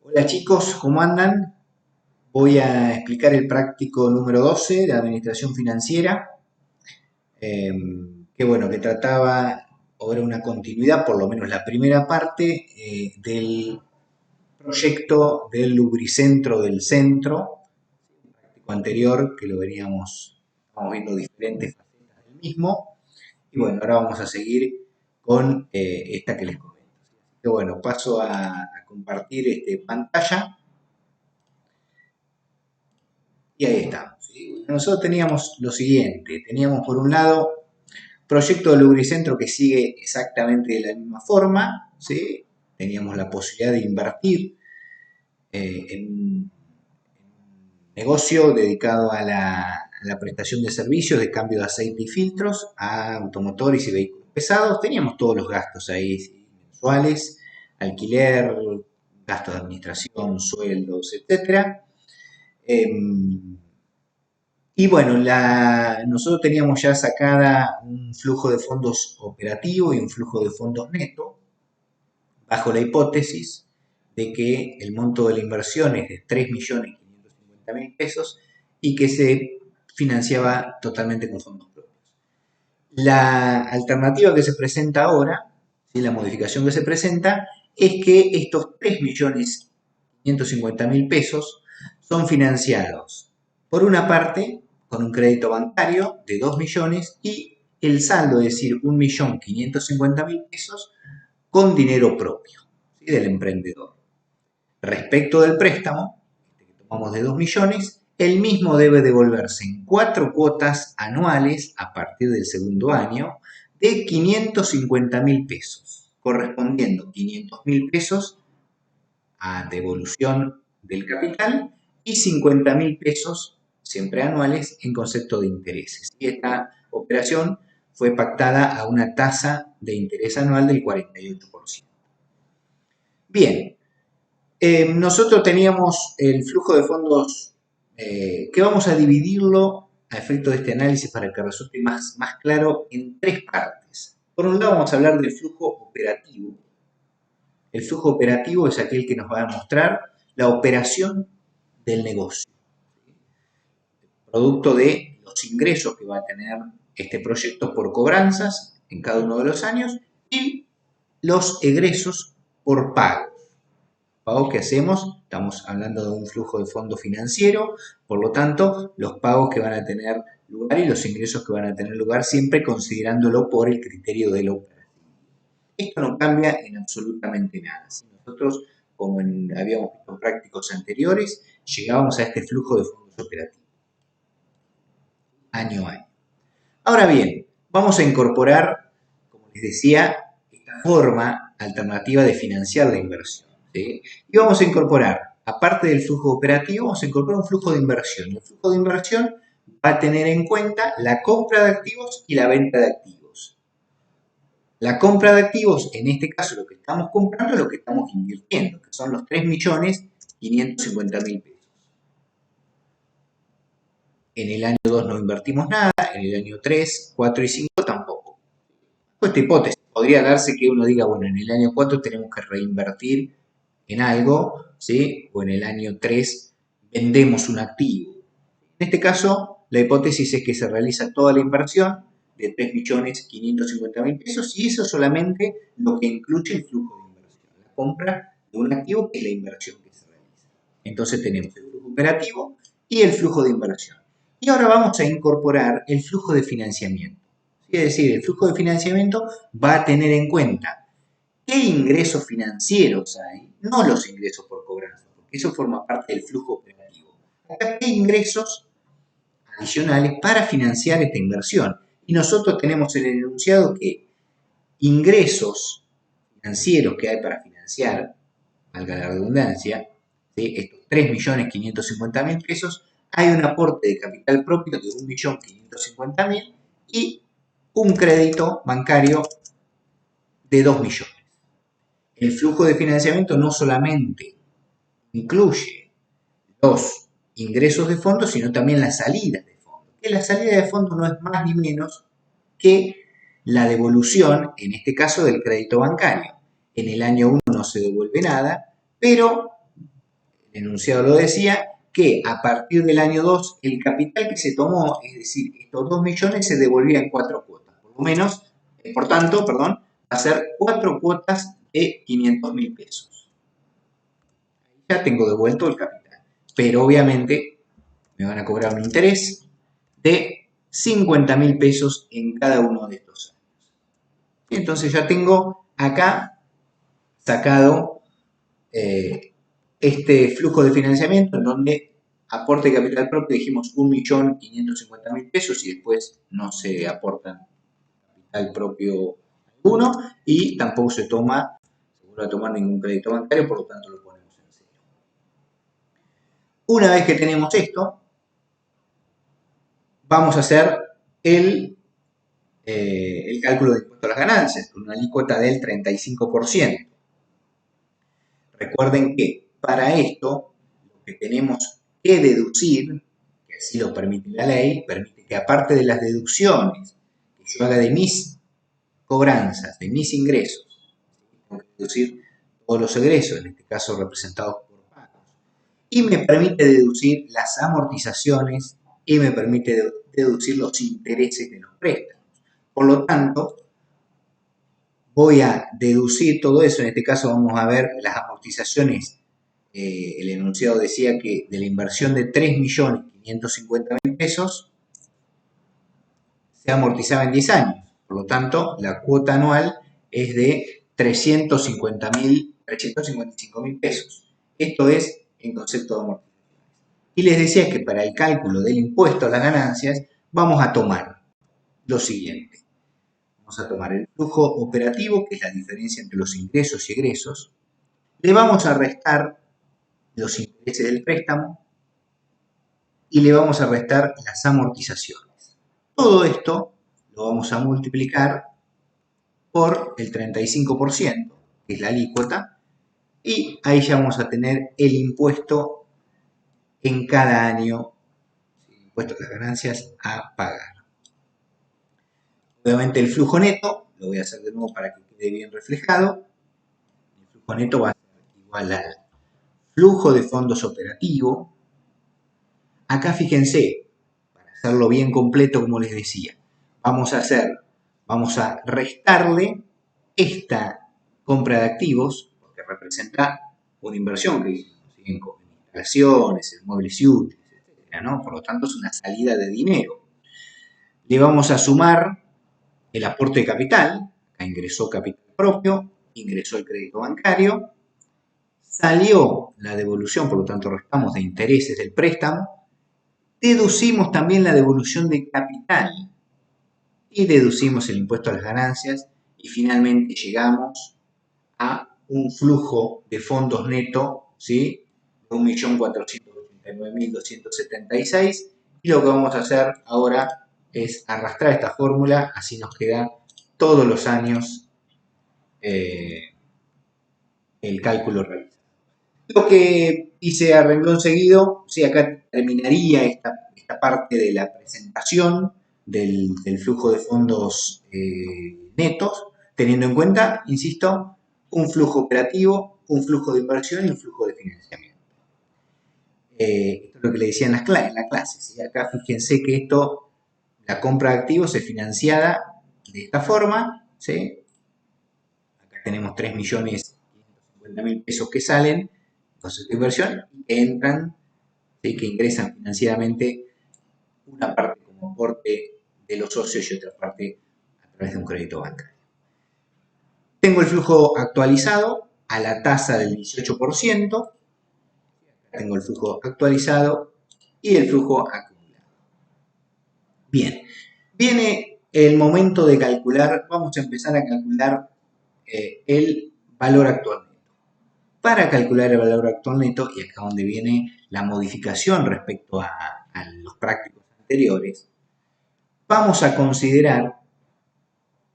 Hola chicos, ¿cómo andan? Voy a explicar el práctico número 12 de Administración Financiera, eh, que trataba, o era una continuidad, por lo menos la primera parte, del proyecto del lubricentro del centro, el práctico anterior, que lo vamos viendo diferentes facetas del mismo, y bueno, ahora vamos a seguir con esta que les comento. Así que bueno, paso a compartir pantalla. Y ahí estamos. ¿Sí? Nosotros teníamos lo siguiente, teníamos por un lado proyecto de lubricentro que sigue exactamente de la misma forma, ¿sí? Teníamos la posibilidad de invertir en un negocio dedicado a la prestación de servicios de cambio de aceite y filtros a automotores y vehículos pesados. Teníamos todos los gastos ahí, ¿sí? Mensuales, alquiler, gastos de administración, sueldos, etcétera. Y bueno, nosotros teníamos ya sacada un flujo de fondos operativo y un flujo de fondos neto, bajo la hipótesis de que el monto de la inversión es de 3.550.000 pesos y que se financiaba totalmente con fondos propios. La alternativa que se presenta ahora, ¿sí? La modificación que se presenta, es que estos 3.550.000 pesos son financiados, por una parte, con un crédito bancario de 2 millones y el saldo, es decir, 1.550.000 pesos con dinero propio, ¿sí? Del emprendedor. Respecto del préstamo, que tomamos de 2 millones, el mismo debe devolverse en 4 cuotas anuales a partir del segundo año de 550.000 pesos, correspondiendo 500.000 pesos a devolución del capital y 50.000 pesos, siempre anuales, en concepto de intereses. Y esta operación fue pactada a una tasa de interés anual del 48%. Bien, nosotros teníamos el flujo de fondos que vamos a dividirlo a efecto de este análisis para que resulte más claro en tres partes. Por un lado vamos a hablar del flujo operativo. El flujo operativo es aquel que nos va a mostrar la operación del negocio, producto de los ingresos que va a tener este proyecto por cobranzas en cada uno de los años y los egresos por pagos. Pagos que hacemos, estamos hablando de un flujo de fondo financiero, por lo tanto, los pagos que van a tener lugar y los ingresos que van a tener lugar, siempre considerándolo por el criterio de la operación. Esto no cambia en absolutamente nada. Si nosotros, como habíamos visto en prácticos anteriores, llegábamos a este flujo de fondos operativos, año a año. Ahora bien, vamos a incorporar, como les decía, esta forma alternativa de financiar la inversión, ¿sí? Y vamos a incorporar, aparte del flujo operativo, vamos a incorporar un flujo de inversión. El flujo de inversión va a tener en cuenta la compra de activos y la venta de activos. La compra de activos, en este caso lo que estamos comprando es lo que estamos invirtiendo, que son los 3.550.000 pesos. En el año 2 no invertimos nada, en el año 3, 4 y 5 tampoco. Esta hipótesis podría darse que uno diga, bueno, en el año 4 tenemos que reinvertir en algo, ¿sí? O en el año 3 vendemos un activo. En este caso, la hipótesis es que se realiza toda la inversión de 3.550.000 pesos y eso solamente lo que incluye el flujo de inversión, la compra de un activo que es la inversión que se realiza. Entonces tenemos el flujo operativo y el flujo de inversión. Y ahora vamos a incorporar el flujo de financiamiento. Es decir, el flujo de financiamiento va a tener en cuenta qué ingresos financieros hay, no los ingresos por cobranza, porque eso forma parte del flujo operativo. Acá, ¿qué ingresos adicionales para financiar esta inversión? Y nosotros tenemos en el enunciado que ingresos financieros que hay para financiar, valga la redundancia, de estos 3.550.000 pesos, hay un aporte de capital propio de 1.550.000 y un crédito bancario de 2 millones. El flujo de financiamiento no solamente incluye los ingresos de fondos, sino también las salidas de fondos. Que la salida de fondos no es más ni menos que la devolución, en este caso, del crédito bancario. En el año 1 no se devuelve nada, pero el enunciado lo decía, que a partir del año 2 el capital que se tomó, es decir, estos 2 millones se devolvía en 4 cuotas, por lo menos, por tanto, perdón, va a ser 4 cuotas de 500.000 pesos. Ya tengo devuelto el capital, pero obviamente me van a cobrar un interés de 50.000 pesos en cada uno de estos años. Y entonces ya tengo acá sacado este flujo de financiamiento en donde aporte de capital propio dijimos 1.550.000 pesos y después no se aportan capital propio alguno y tampoco se toma, se vuelve a tomar ningún crédito bancario, por lo tanto lo ponemos en cero. Una vez que tenemos esto, vamos a hacer el cálculo de impuesto a las ganancias con una alícuota del 35%. Recuerden que para esto lo que tenemos que deducir, que así lo permite la ley, permite que aparte de las deducciones que yo haga de mis cobranzas, de mis ingresos, tengo que deducir todos los egresos, en este caso representados por pagos, y me permite deducir las amortizaciones y me permite deducir los intereses de los préstamos. Por lo tanto, voy a deducir todo eso. En este caso vamos a ver las amortizaciones. El enunciado decía que de la inversión de 3.550.000 pesos se amortizaba en 10 años. Por lo tanto, la cuota anual es de 355.000 pesos. Esto es en concepto de amortizaciones. Y les decía que para el cálculo del impuesto a las ganancias vamos a tomar lo siguiente. Vamos a tomar el flujo operativo, que es la diferencia entre los ingresos y egresos. Le vamos a restar los intereses del préstamo y le vamos a restar las amortizaciones. Todo esto lo vamos a multiplicar por el 35%, que es la alícuota, y ahí ya vamos a tener el impuesto en cada año, el impuesto a las ganancias a pagar. Obviamente el flujo neto, lo voy a hacer de nuevo para que quede bien reflejado, el flujo neto va a ser igual al flujo de fondos operativo. Acá fíjense, para hacerlo bien completo como les decía, vamos a restarle esta compra de activos, porque representa una inversión que hicimos en instalaciones, en muebles y útiles, etc., ¿no? Por lo tanto es una salida de dinero. Le vamos a sumar el aporte de capital, acá ingresó capital propio, ingresó el crédito bancario, salió la devolución, por lo tanto restamos de intereses del préstamo, deducimos también la devolución de capital y deducimos el impuesto a las ganancias y finalmente llegamos a un flujo de fondos neto, ¿sí?, de 1.489.276 y lo que vamos a hacer ahora es arrastrar esta fórmula, así nos queda todos los años el cálculo realizado. Lo que hice a renglón seguido, sí, acá terminaría esta parte de la presentación del flujo de fondos netos, teniendo en cuenta, insisto, un flujo operativo, un flujo de inversión y un flujo de financiamiento. Esto es lo que le decía en la clase, ¿sí? Acá fíjense que esto, la compra de activos es financiada de esta forma, ¿sí? Acá tenemos 3.550.000 pesos que salen, concepto de inversión, que entran, ¿sí?, que ingresan financieramente, una parte como aporte de los socios y otra parte a través de un crédito bancario. Tengo el flujo actualizado a la tasa del 18%, tengo el flujo actualizado y el flujo acumulado. Bien, viene el momento de calcular, vamos a empezar a calcular el valor actual neto. Para calcular el valor actual neto, y acá donde viene la modificación respecto a los prácticos anteriores, vamos a considerar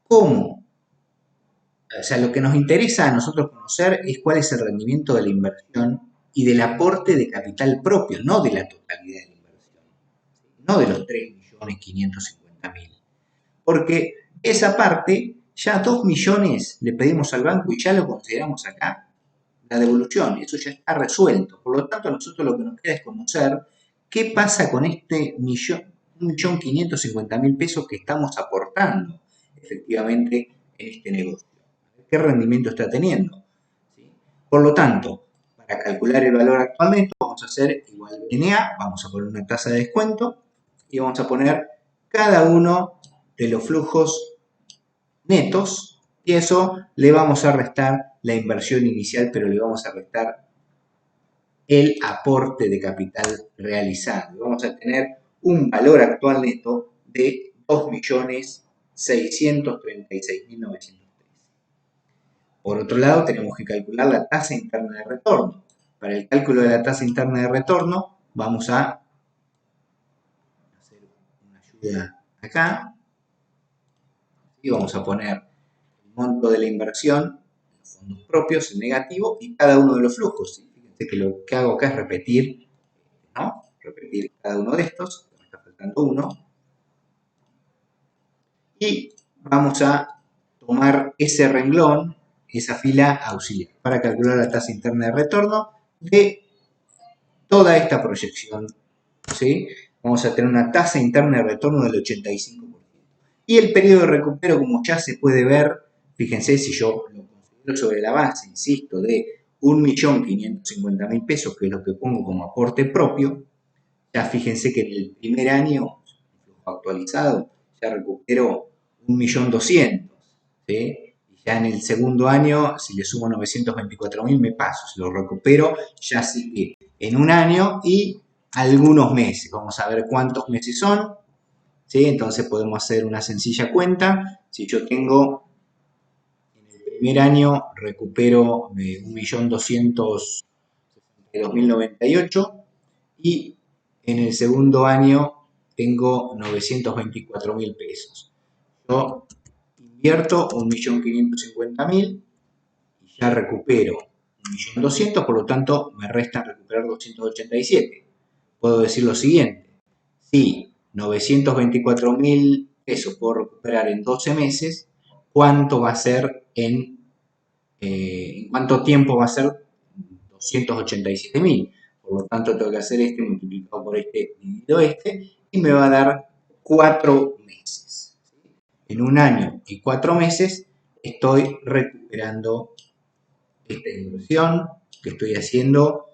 cómo, o sea, lo que nos interesa a nosotros conocer es cuál es el rendimiento de la inversión y del aporte de capital propio, no de la totalidad de la inversión, no de los 3.550.000. Porque esa parte, ya 2 millones le pedimos al banco y ya lo consideramos acá la devolución, eso ya está resuelto. Por lo tanto, a nosotros lo que nos queda es conocer qué pasa con este 1.550.000 pesos que estamos aportando efectivamente en este negocio. ¿Qué rendimiento está teniendo? ¿Sí? Por lo tanto, para calcular el valor actualmente vamos a hacer igual BNA, vamos a poner una tasa de descuento y vamos a poner cada uno de los flujos netos y eso le vamos a restar la inversión inicial, pero le vamos a restar el aporte de capital realizado. Vamos a tener un valor actual neto de 2.636.913. Por otro lado, tenemos que calcular la tasa interna de retorno. Para el cálculo de la tasa interna de retorno, vamos a hacer una ayuda acá y vamos a poner el monto de la inversión, los fondos propios, el negativo y cada uno de los flujos. ¿Sí? Fíjense que lo que hago acá es repetir, ¿no? Repetir cada uno de estos, me está faltando uno. Y vamos a tomar ese renglón, esa fila auxiliar, para calcular la tasa interna de retorno de toda esta proyección. ¿Sí? Vamos a tener una tasa interna de retorno del 85%. Y el periodo de recupero, como ya se puede ver, fíjense si yo lo considero sobre la base, insisto, de 1.550.000 pesos, que es lo que pongo como aporte propio, ya fíjense que en el primer año, actualizado, ya recupero 1.200.000, ¿sí? Y ya en el segundo año, si le sumo 924.000, me paso, si lo recupero, ya sí que en un año y algunos meses. Vamos a ver cuántos meses son, ¿sí? Entonces podemos hacer una sencilla cuenta. Si yo tengo en el primer año recupero 1.262.098 y en el segundo año tengo 924.000 pesos. Yo invierto 1.550.000 y ya recupero 1.200.000, por lo tanto me restan recuperar 287. Puedo decir lo siguiente: si 924.000 pesos puedo recuperar en 12 meses, ¿cuánto va a ser en cuánto tiempo va a ser 287.000? Por lo tanto, tengo que hacer este multiplicado por este dividido este y me va a dar 4 meses. En un año y 4 meses estoy recuperando esta inversión que estoy haciendo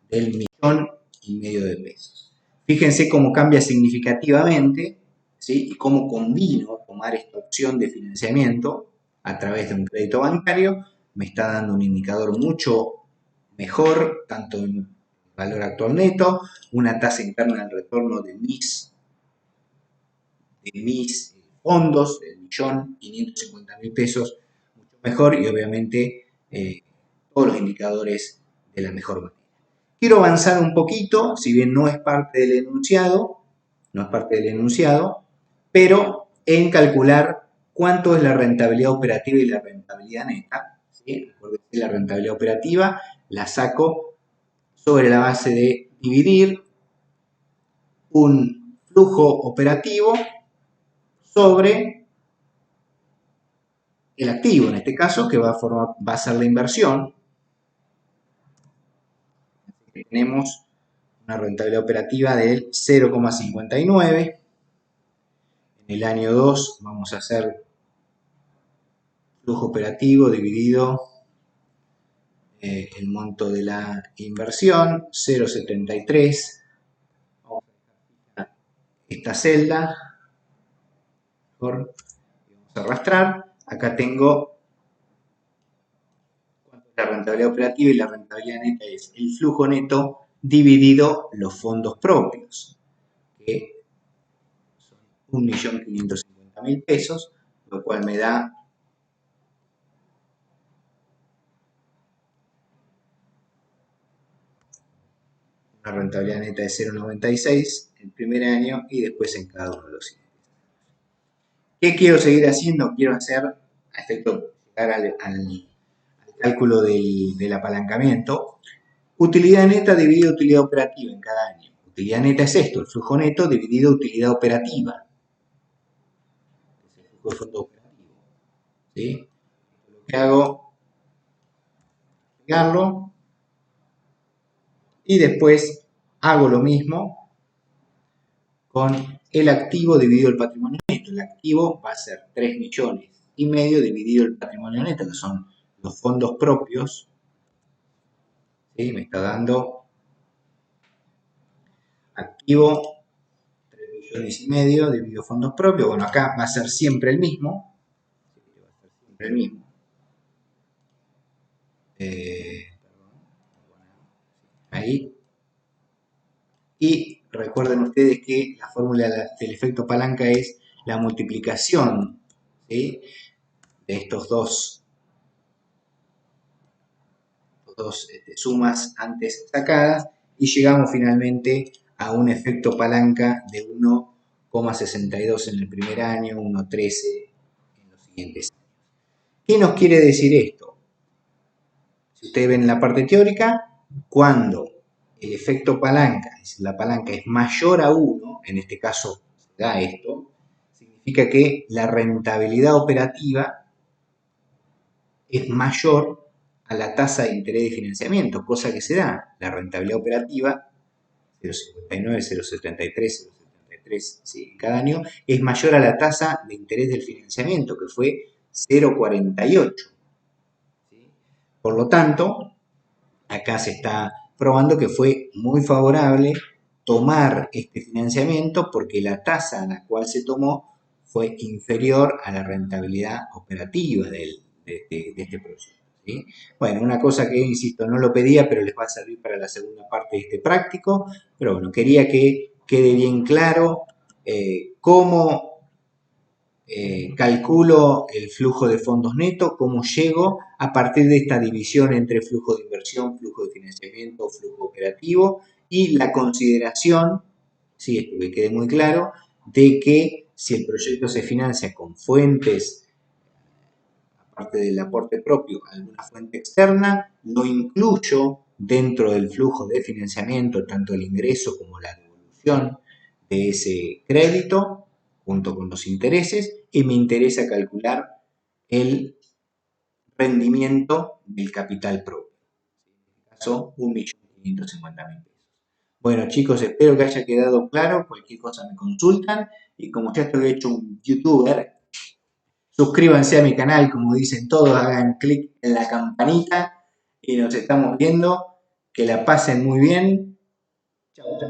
del 1.500.000 de pesos. Fíjense cómo cambia significativamente, ¿sí? Y cómo combino tomar esta opción de financiamiento a través de un crédito bancario. Me está dando un indicador mucho mejor, tanto en valor actual neto, una tasa interna del retorno de mis fondos, de 1.550.000 pesos, mucho mejor y obviamente todos los indicadores de la mejor manera. Quiero avanzar un poquito, si bien no es parte del enunciado, pero en calcular cuánto es la rentabilidad operativa y la rentabilidad neta. ¿Sí? Recuerden que la rentabilidad operativa la saco sobre la base de dividir un flujo operativo sobre el activo, en este caso, que va a ser la inversión. Tenemos una rentabilidad operativa del 0,59. En el año 2 vamos a hacer flujo operativo dividido el monto de la inversión, 0,73. Vamos a esta celda, vamos a arrastrar. Acá tengo la rentabilidad operativa y la rentabilidad neta es el flujo neto dividido los fondos propios, que son 1.550.000 pesos, lo cual me da una rentabilidad neta de 0,96 el primer año y después en cada uno de los siguientes. ¿Qué quiero seguir haciendo? Quiero hacer, a efecto de llegar al cálculo del apalancamiento, utilidad neta dividida utilidad operativa en cada año. Utilidad neta es esto, el flujo neto dividido utilidad operativa. Es el flujo de fondo operativo. ¿Sí? Lo que hago pegarlo. Y después hago lo mismo con el activo dividido el patrimonio neto. El activo va a ser 3,5 millones dividido el patrimonio neto, que son los fondos propios. ¿Sí? Me está dando activo 3,5 millones dividido fondos propios. Bueno, acá va a ser siempre el mismo. Ahí. Y recuerden ustedes que la fórmula del efecto palanca es la multiplicación, ¿sí?, de estos dos sumas antes sacadas, y llegamos finalmente a un efecto palanca de 1,62 en el primer año, 1,13 en los siguientes años. ¿Qué nos quiere decir esto? Si ustedes ven en la parte teórica, cuando el efecto palanca, es decir, la palanca es mayor a 1, en este caso se da esto, significa que la rentabilidad operativa es mayor a la tasa de interés de financiamiento, cosa que se da. La rentabilidad operativa, 0,59, 0,73, 0,73, ¿sí?, cada año, es mayor a la tasa de interés del financiamiento, que fue 0,48. ¿Sí? Por lo tanto, acá se está probando que fue muy favorable tomar este financiamiento porque la tasa a la cual se tomó fue inferior a la rentabilidad operativa de este proyecto. ¿Sí? Bueno, una cosa que, insisto, no lo pedía, pero les va a servir para la segunda parte de este práctico, pero bueno, quería que quede bien claro cómo calculo el flujo de fondos neto, cómo llego a partir de esta división entre flujo de inversión, flujo de financiamiento, flujo operativo, y la consideración, sí, esto que quede muy claro, de que si el proyecto se financia con fuentes, aparte del aporte propio, alguna fuente externa, lo incluyo dentro del flujo de financiamiento, tanto el ingreso como la devolución de ese crédito, junto con los intereses, y me interesa calcular el rendimiento del capital propio. En este caso, 1.550.000 pesos. Bueno, chicos, espero que haya quedado claro. Cualquier cosa me consultan. Y como ya estoy hecho un youtuber, suscríbanse a mi canal, como dicen todos, hagan clic en la campanita y nos estamos viendo. Que la pasen muy bien. Chau, chau.